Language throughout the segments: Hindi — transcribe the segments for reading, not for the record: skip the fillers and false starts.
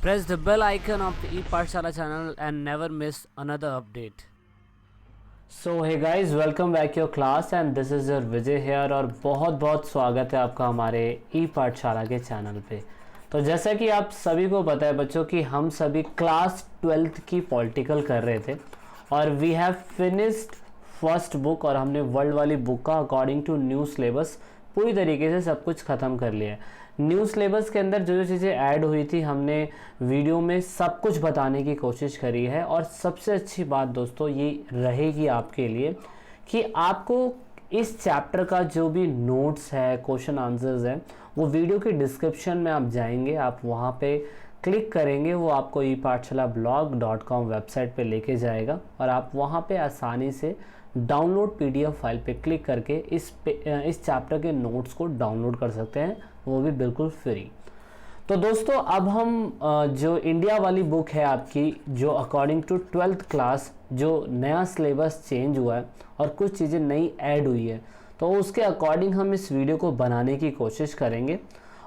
Press the bell icon of the ePathshala channel and never miss another update. So hey guys, welcome back your class and this is your Vijay here और बहुत बहुत स्वागत है आपका हमारे ePathshala के चैनल पे। तो जैसा कि आप सभी को पता है बच्चों कि हम सभी क्लास 12th की पॉलिटिकल कर रहे थे और we have finished first book और हमने वर्ल्ड वाली बुक का अकॉर्डिंग टू न्यू सिलेबस पूरी तरीके से सब कुछ ख़त्म कर लिया है। न्यू सिलेबस के अंदर जो जो चीज़ें ऐड हुई थी हमने वीडियो में सब कुछ बताने की कोशिश करी है और सबसे अच्छी बात दोस्तों ये रहेगी आपके लिए कि आपको इस चैप्टर का जो भी नोट्स है, क्वेश्चन आंसर्स है, वो वीडियो के डिस्क्रिप्शन में आप जाएंगे, आप वहाँ पे क्लिक करेंगे, वो आपको ePathshalablog.com वेबसाइट पे लेके जाएगा और आप वहाँ पे आसानी से डाउनलोड पीडीएफ फाइल पे क्लिक करके इस चैप्टर के नोट्स को डाउनलोड कर सकते हैं, वो भी बिल्कुल फ्री। तो दोस्तों अब हम जो इंडिया वाली बुक है आपकी, जो अकॉर्डिंग टू 12th क्लास जो नया सिलेबस चेंज हुआ है और कुछ चीज़ें नई ऐड हुई है, तो उसके अकॉर्डिंग हम इस वीडियो को बनाने की कोशिश करेंगे।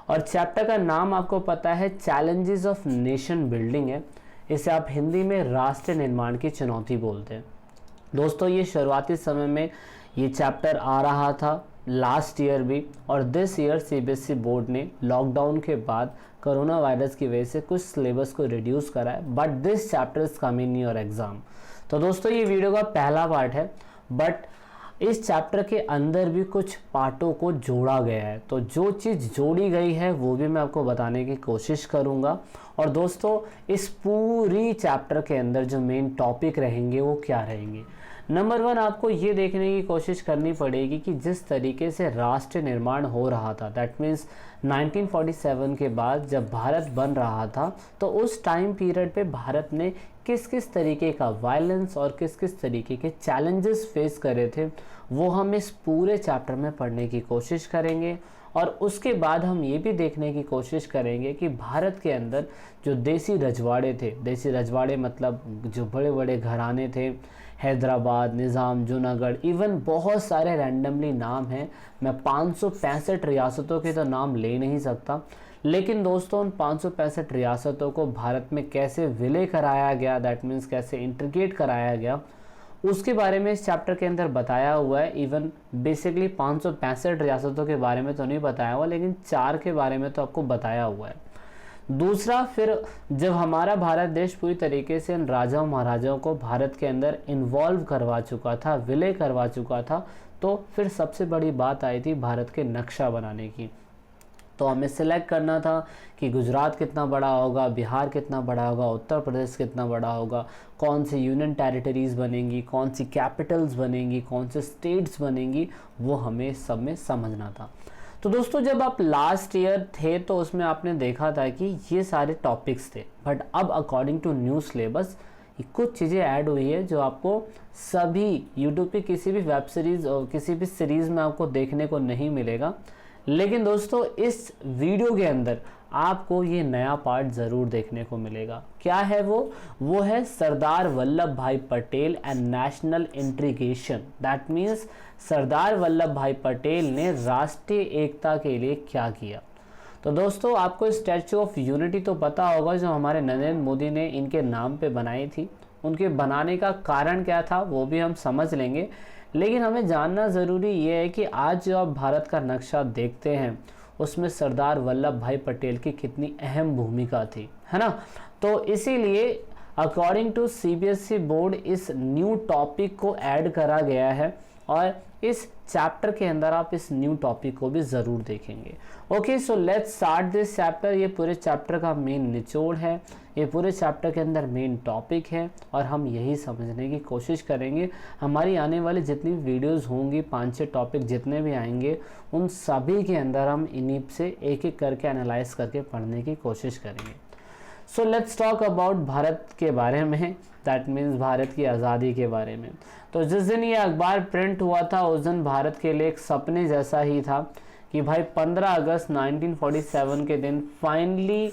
और चैप्टर का नाम आपको पता है चैलेंजेस ऑफ नेशन बिल्डिंग है। इसे आप हिंदी में राष्ट्र निर्माण की चुनौती बोलते हैं। दोस्तों ये शुरुआती समय में ये चैप्टर आ रहा था लास्ट ईयर भी, और दिस ईयर सीबीएसई बोर्ड ने लॉकडाउन के बाद कोरोना वायरस की वजह से कुछ सिलेबस को रिड्यूस करा है, but this chapter is coming in your exam. तो दोस्तों ये वीडियो का पहला पार्ट है, बट इस चैप्टर के अंदर भी कुछ पार्टों को जोड़ा गया है। तो जो चीज़ जोड़ी गई है वो भी मैं आपको बताने की कोशिश करूंगा। और दोस्तों इस पूरी चैप्टर के अंदर जो मेन टॉपिक रहेंगे वो क्या रहेंगे। नंबर 1 आपको ये देखने की कोशिश करनी पड़ेगी कि जिस तरीके से राष्ट्र निर्माण हो रहा था, दैट मीन्स 1947 के बाद जब भारत बन रहा था, तो उस टाइम पीरियड पे भारत ने किस किस तरीके का वायलेंस और किस किस तरीके के चैलेंजेस फेस करे थे, वो हम इस पूरे चैप्टर में पढ़ने की कोशिश करेंगे। और उसके बाद हम ये भी देखने की कोशिश करेंगे कि भारत के अंदर जो देसी रजवाड़े थे, देसी रजवाड़े मतलब जो बड़े बड़े घराने थे, हैदराबाद, निज़ाम, जूनागढ़, इवन बहुत सारे रैंडमली नाम हैं। मैं 565 रियासतों के तो नाम ले नहीं सकता, लेकिन दोस्तों उन 565 रियासतों को भारत में कैसे विलय कराया गया, दैट मीन्स कैसे इंटीग्रेट कराया गया, उसके बारे में इस चैप्टर के अंदर बताया हुआ है। इवन बेसिकली 565 रियासतों के बारे में तो नहीं बताया हुआ, लेकिन 4 के बारे में तो आपको बताया हुआ है। दूसरा, फिर जब हमारा भारत देश पूरी तरीके से इन राजाओं महाराजाओं को भारत के अंदर इन्वॉल्व करवा चुका था, विलय करवा चुका था, तो फिर सबसे बड़ी बात आई थी भारत के नक्शा बनाने की। तो हमें सिलेक्ट करना था कि गुजरात कितना बड़ा होगा, बिहार कितना बड़ा होगा, उत्तर प्रदेश कितना बड़ा होगा, कौन सी यूनियन टेरिटरीज़ बनेंगी, कौन सी कैपिटल्स बनेंगी, कौन से स्टेट्स बनेंगी, वो हमें सब में समझना था। तो दोस्तों जब आप लास्ट ईयर थे तो उसमें आपने देखा था कि ये सारे टॉपिक्स थे, बट अब अकॉर्डिंग टू न्यू सिलेबस कुछ चीज़ें ऐड हुई है जो आपको सभी यूट्यूब पे किसी भी वेब सीरीज़ और किसी भी सीरीज़ में आपको देखने को नहीं मिलेगा। लेकिन दोस्तों इस वीडियो के अंदर आपको ये नया पार्ट ज़रूर देखने को मिलेगा। क्या है वो है Sardar Vallabh Bhai Patel and national integration. That means Sardar Vallabh Bhai Patel ने राष्ट्रीय एकता के लिए क्या किया। तो दोस्तों आपको स्टैचू ऑफ यूनिटी तो पता होगा, जो हमारे नरेंद्र मोदी ने इनके नाम पे बनाई थी। उनके बनाने का कारण क्या था वो भी हम समझ लेंगे, लेकिन हमें जानना ज़रूरी ये है कि आज जो आप भारत का नक्शा देखते हैं उसमें सरदार वल्लभ भाई पटेल की कितनी अहम भूमिका थी, है ना। तो इसीलिए अकॉर्डिंग टू सीबीएसई बोर्ड इस न्यू टॉपिक को ऐड करा गया है और इस चैप्टर के अंदर आप इस न्यू टॉपिक को भी ज़रूर देखेंगे। Okay, so let's start this chapter. ये पूरे चैप्टर का मेन निचोड़ है, ये पूरे चैप्टर के अंदर मेन टॉपिक है और हम यही समझने की कोशिश करेंगे। हमारी आने वाली जितनी वीडियोस होंगी, 5-6 टॉपिक जितने भी आएंगे, उन सभी के अंदर हम इन्हीं से एक एक करके एनालाइज करके पढ़ने की कोशिश करेंगे। So let's talk about Bharat के बारे में, दैट मीन्स भारत की आज़ादी के बारे में। तो जिस दिन ये अखबार प्रिंट हुआ था उस दिन भारत के लिए एक सपने जैसा ही था कि भाई 15 अगस्त 1947 के दिन फाइनली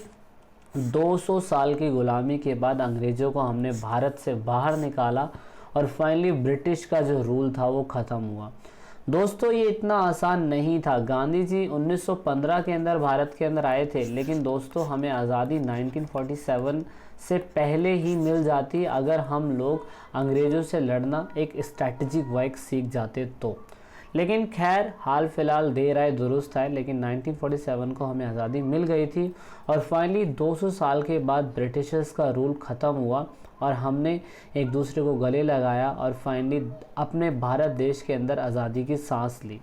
200 साल की गुलामी के बाद अंग्रेज़ों को हमने भारत से बाहर निकाला और फाइनली ब्रिटिश का जो रूल था वो ख़त्म हुआ। दोस्तों ये इतना आसान नहीं था। गांधी जी 1915 के अंदर भारत के अंदर आए थे, लेकिन दोस्तों हमें आज़ादी 1947 से पहले ही मिल जाती अगर हम लोग अंग्रेज़ों से लड़ना एक स्ट्रैटेजिक वर्क सीख जाते तो। लेकिन खैर हाल फिलहाल देर आए दुरुस्त आए, लेकिन 1947 को हमें आज़ादी मिल गई थी और फाइनली 200 साल के बाद ब्रिटिशर्स का रूल ख़त्म हुआ और हमने एक दूसरे को गले लगाया और फाइनली अपने भारत देश के अंदर आज़ादी की सांस ली।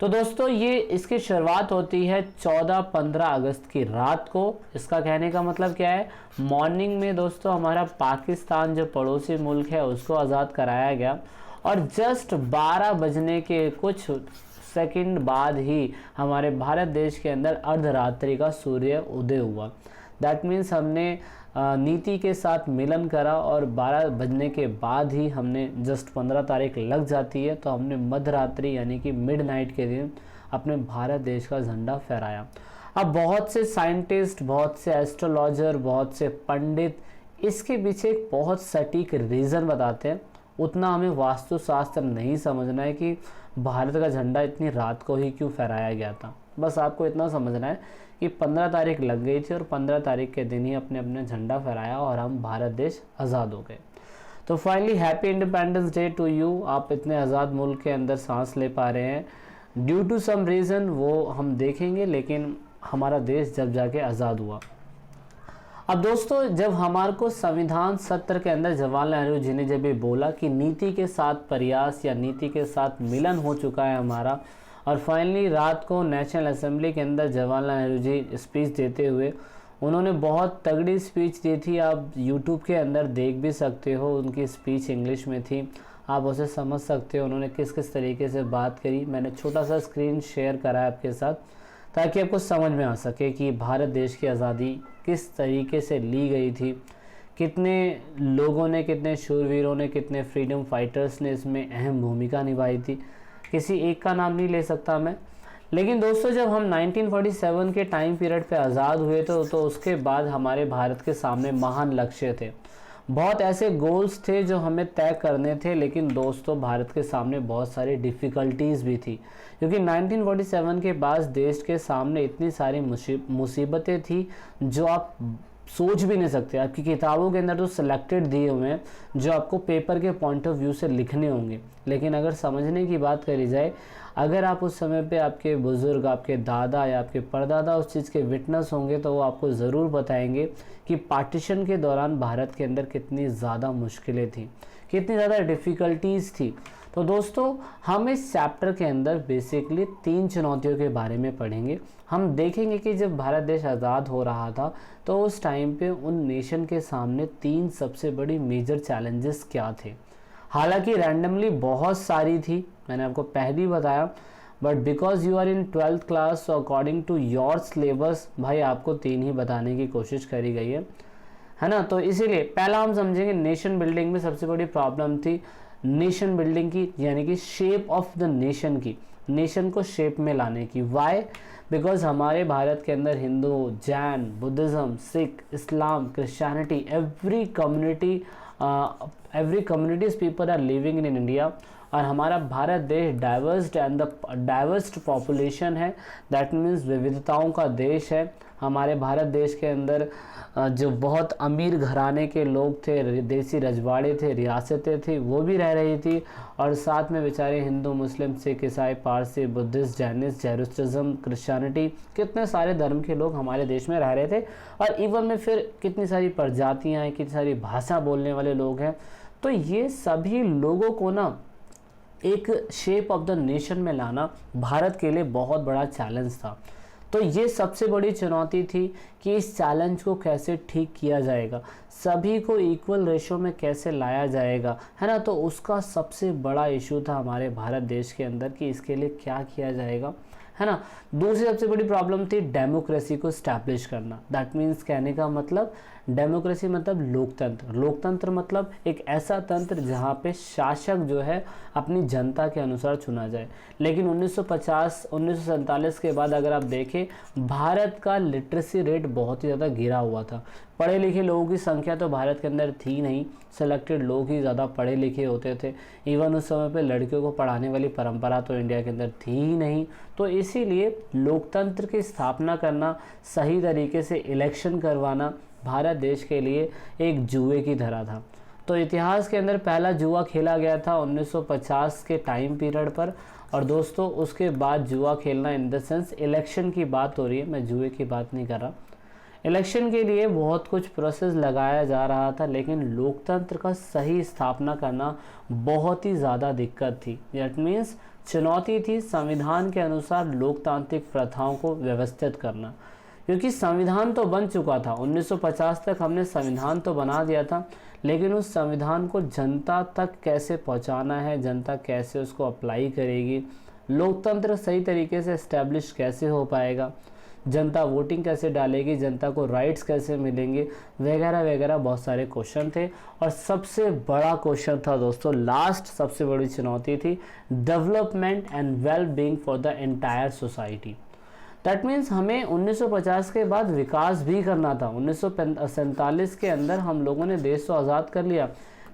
तो दोस्तों ये इसकी शुरुआत होती है 14-15 अगस्त की रात को। इसका कहने का मतलब क्या है, मॉर्निंग में दोस्तों हमारा पाकिस्तान जो पड़ोसी मुल्क है उसको आज़ाद कराया गया और जस्ट 12 बजने के कुछ सेकंड बाद ही हमारे भारत देश के अंदर अर्धरात्रि का सूर्य उदय हुआ। दैट मीन्स हमने नीति के साथ मिलन करा और 12 बजने के बाद ही हमने जस्ट 15 तारीख लग जाती है तो हमने मध्य रात्रि यानी कि मिडनाइट के दिन अपने भारत देश का झंडा फहराया। अब बहुत से साइंटिस्ट, बहुत से एस्ट्रोलॉजर, बहुत से पंडित इसके पीछे एक बहुत सटीक रीज़न बताते हैं। उतना हमें वास्तुशास्त्र नहीं समझना है कि भारत का झंडा इतनी रात को ही क्यों फहराया गया था। बस आपको इतना समझना है कि 15 तारीख लग गई थी और 15 तारीख के दिन ही अपने अपने झंडा फहराया और हम भारत देश आज़ाद हो गए। तो finally happy independence day to you. आप इतने आज़ाद मुल्क के अंदर सांस ले पा रहे हैं ड्यू टू सम रीज़न, वो हम देखेंगे, लेकिन हमारा देश जब जाके आज़ाद हुआ। अब दोस्तों जब हमारे को संविधान सत्र के अंदर जवाहरलाल नेहरू जी ने जब ये बोला कि नीति के साथ प्रयास या नीति के साथ मिलन हो चुका है हमारा, और फाइनली रात को नेशनल असेंबली के अंदर जवाहरलाल नेहरू जी स्पीच देते हुए उन्होंने बहुत तगड़ी स्पीच दी थी। आप यूट्यूब के अंदर देख भी सकते हो, उनकी स्पीच इंग्लिश में थी, आप उसे समझ सकते हो उन्होंने किस किस तरीके से बात करी। मैंने छोटा सा स्क्रीन शेयर करा है आपके साथ ताकि आपको समझ में आ सके कि भारत देश की आज़ादी किस तरीके से ली गई थी, कितने लोगों ने, कितने शूरवीरों ने, कितने फ्रीडम फाइटर्स ने इसमें अहम भूमिका निभाई थी। किसी एक का नाम नहीं ले सकता मैं, लेकिन दोस्तों जब हम 1947 के टाइम पीरियड पे आज़ाद हुए तो उसके बाद हमारे भारत के सामने महान लक्ष्य थे, बहुत ऐसे गोल्स थे जो हमें तय करने थे। लेकिन दोस्तों भारत के सामने बहुत सारी डिफ़िकल्टीज़ भी थी, क्योंकि 1947 के बाद देश के सामने इतनी सारी मुसीबतें थी जो आप सोच भी नहीं सकते। आपकी किताबों के अंदर तो सिलेक्टेड दिए हुए हैं जो आपको पेपर के पॉइंट ऑफ व्यू से लिखने होंगे, लेकिन अगर समझने की बात करी जाए, अगर आप उस समय पे आपके बुज़ुर्ग, आपके दादा या आपके परदादा उस चीज़ के विटनेस होंगे तो वो आपको ज़रूर बताएंगे कि पार्टीशन के दौरान भारत के अंदर कितनी ज़्यादा मुश्किलें थी, कितनी ज़्यादा डिफ़िकल्टीज़ थी। तो दोस्तों हम इस चैप्टर के अंदर बेसिकली 3 चुनौतियों के बारे में पढ़ेंगे। हम देखेंगे कि जब भारत देश आज़ाद हो रहा था तो उस टाइम पे उन नेशन के सामने 3 सबसे बड़ी मेजर चैलेंजेस क्या थे। हालांकि रैंडमली बहुत सारी थी, मैंने आपको पहले ही बताया, but because you are in 12th class according to your syllabus भाई आपको 3 ही बताने की कोशिश करी गई है ना। तो इसीलिए पहला हम समझेंगे नेशन बिल्डिंग में सबसे बड़ी प्रॉब्लम थी नेशन बिल्डिंग की, यानी कि शेप ऑफ द नेशन की, नेशन को शेप में लाने की। वाई? बिकॉज हमारे भारत के अंदर हिंदू, जैन, बुद्धिज़्म, सिख, इस्लाम, Christianity, every communities people are living in India, और हमारा भारत देश डाइवर्स्ड पॉपुलेशन है। दैट मीन्स विविधताओं का देश है। हमारे भारत देश के अंदर जो बहुत अमीर घराने के लोग थे, देसी रजवाड़े थे, रियासतें थी, वो भी रह रही थी, और साथ में बेचारे हिंदू, मुस्लिम, सिख, ईसाई, पारसी, बुद्धिस्ट, जैनिस्ट, जेरूसलिज्म, क्रिश्चियनिटी, कितने सारे धर्म के लोग हमारे देश में रह रहे थे। और इवन में फिर कितनी सारी प्रजातियाँ हैं, कितनी सारी भाषा बोलने वाले लोग हैं। तो ये सभी लोगों को ना एक शेप ऑफ द नेशन में लाना भारत के लिए बहुत बड़ा चैलेंज था। तो ये सबसे बड़ी चुनौती थी कि इस चैलेंज को कैसे ठीक किया जाएगा, सभी को इक्वल रेशो में कैसे लाया जाएगा, है ना। तो उसका सबसे बड़ा इशू था हमारे भारत देश के अंदर कि इसके लिए क्या किया जाएगा, है ना। दूसरी सबसे बड़ी प्रॉब्लम थी डेमोक्रेसी को स्टैब्लिश करना। दैट मीन्स कहने का मतलब डेमोक्रेसी मतलब लोकतंत्र। लोकतंत्र मतलब एक ऐसा तंत्र जहाँ पे शासक जो है अपनी जनता के अनुसार चुना जाए। लेकिन 1947 के बाद अगर आप देखें, भारत का लिटरेसी रेट बहुत ही ज़्यादा गिरा हुआ था। पढ़े लिखे लोगों की संख्या तो भारत के अंदर थी नहीं, सेलेक्टेड लोग ही ज़्यादा पढ़े लिखे होते थे। इवन उस समय पे लड़कियों को पढ़ाने वाली परंपरा तो इंडिया के अंदर थी ही नहीं। तो इसीलिए लोकतंत्र की स्थापना करना, सही तरीके से इलेक्शन करवाना भारत देश के लिए एक जुए की तरह था। तो इतिहास के अंदर पहला जुआ खेला गया था 1950 के टाइम पीरियड पर। और दोस्तों उसके बाद जुआ खेलना इन द सेंस इलेक्शन की बात हो रही है, मैं जुए की बात नहीं कर रहा। इलेक्शन के लिए बहुत कुछ प्रोसेस लगाया जा रहा था, लेकिन लोकतंत्र का सही स्थापना करना बहुत ही ज़्यादा दिक्कत थी। दैट मीन्स चुनौती थी संविधान के अनुसार लोकतांत्रिक प्रथाओं को व्यवस्थित करना। क्योंकि संविधान तो बन चुका था, 1950 तक हमने संविधान तो बना दिया था, लेकिन उस संविधान को जनता तक कैसे पहुंचाना है, जनता कैसे उसको अप्लाई करेगी, लोकतंत्र सही तरीके से इस्टेब्लिश कैसे हो पाएगा, जनता वोटिंग कैसे डालेगी, जनता को राइट्स कैसे मिलेंगे, वगैरह वगैरह बहुत सारे क्वेश्चन थे। और सबसे बड़ा क्वेश्चन था दोस्तों, लास्ट सबसे बड़ी चुनौती थी, development and well being for the entire society. That means हमें 1950 के बाद विकास भी करना था। 1947 के अंदर हम लोगों ने देश तो आज़ाद कर लिया,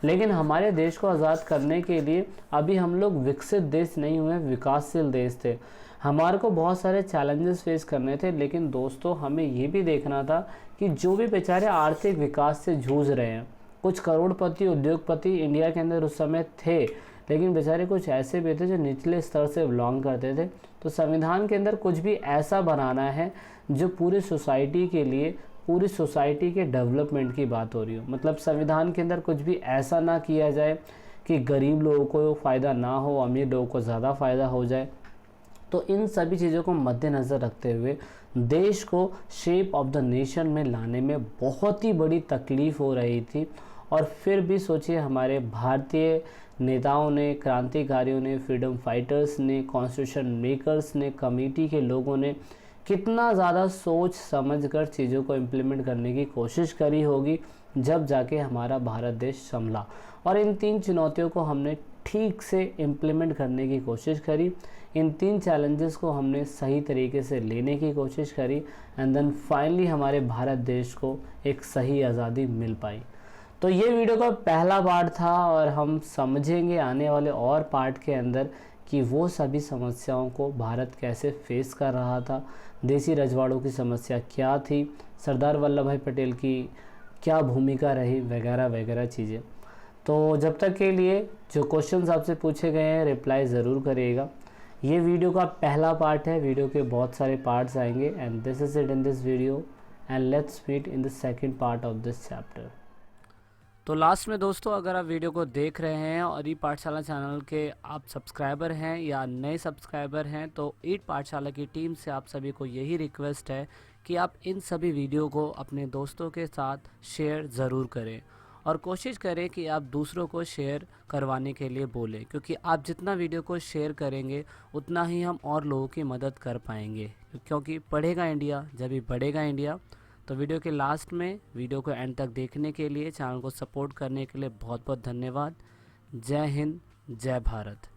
लेकिन हमारे देश को आज़ाद करने के लिए अभी हम लोग विकसित देश नहीं हुए, विकासशील देश थे। हमारे को बहुत सारे चैलेंजेस फेस करने थे, लेकिन दोस्तों हमें ये भी देखना था कि जो भी बेचारे आर्थिक विकास से जूझ रहे हैं, कुछ करोड़पति उद्योगपति इंडिया के अंदर उस समय थे, लेकिन बेचारे कुछ ऐसे भी थे जो निचले स्तर से बिलोंग करते थे। तो संविधान के अंदर कुछ भी ऐसा बनाना है जो पूरी सोसाइटी के लिए, पूरी सोसाइटी के डेवलपमेंट की बात हो रही हो। मतलब संविधान के अंदर कुछ भी ऐसा ना किया जाए कि गरीब लोगों को फ़ायदा ना हो, अमीर लोगों को ज़्यादा फ़ायदा हो जाए। तो इन सभी चीज़ों को मद्देनज़र रखते हुए देश को शेप ऑफ द नेशन में लाने में बहुत ही बड़ी तकलीफ़ हो रही थी। और फिर भी सोचिए, हमारे भारतीय नेताओं ने, क्रांतिकारियों ने, फ्रीडम फाइटर्स ने, कॉन्स्टिट्यूशन मेकर्स ने, कमेटी के लोगों ने कितना ज़्यादा सोच समझकर चीज़ों को इम्प्लीमेंट करने की कोशिश करी होगी, जब जाके हमारा भारत देश संभला। और इन 3 चुनौतियों को हमने ठीक से इम्प्लीमेंट करने की कोशिश करी, इन 3 चैलेंजेस को हमने सही तरीके से लेने की कोशिश करी, एंड देन फाइनली हमारे भारत देश को एक सही आज़ादी मिल पाई। तो ये वीडियो का पहला पार्ट था, और हम समझेंगे आने वाले और पार्ट के अंदर कि वो सभी समस्याओं को भारत कैसे फेस कर रहा था, देसी रजवाड़ों की समस्या क्या थी, सरदार वल्लभ भाई पटेल की क्या भूमिका रही, वगैरह वगैरह चीज़ें। तो जब तक के लिए जो क्वेश्चंस आपसे पूछे गए हैं रिप्लाई ज़रूर करिएगा। ये वीडियो का पहला पार्ट है, वीडियो के बहुत सारे पार्ट्स आएंगे, and this is it in this video, and let's meet in the second part of this chapter. तो लास्ट में दोस्तों, अगर आप वीडियो को देख रहे हैं और ई पाठशाला चैनल के आप सब्सक्राइबर हैं या नए सब्सक्राइबर हैं, तो ई पाठशाला की टीम से आप सभी को यही रिक्वेस्ट है कि आप इन सभी वीडियो को अपने दोस्तों के साथ शेयर ज़रूर करें, और कोशिश करें कि आप दूसरों को शेयर करवाने के लिए बोलें, क्योंकि आप जितना वीडियो को शेयर करेंगे उतना ही हम और लोगों की मदद कर पाएंगे। क्योंकि पढ़ेगा इंडिया जब भी बढ़ेगा इंडिया। तो वीडियो के लास्ट में वीडियो को एंड तक देखने के लिए, चैनल को सपोर्ट करने के लिए बहुत बहुत धन्यवाद। जय हिंद, जय भारत।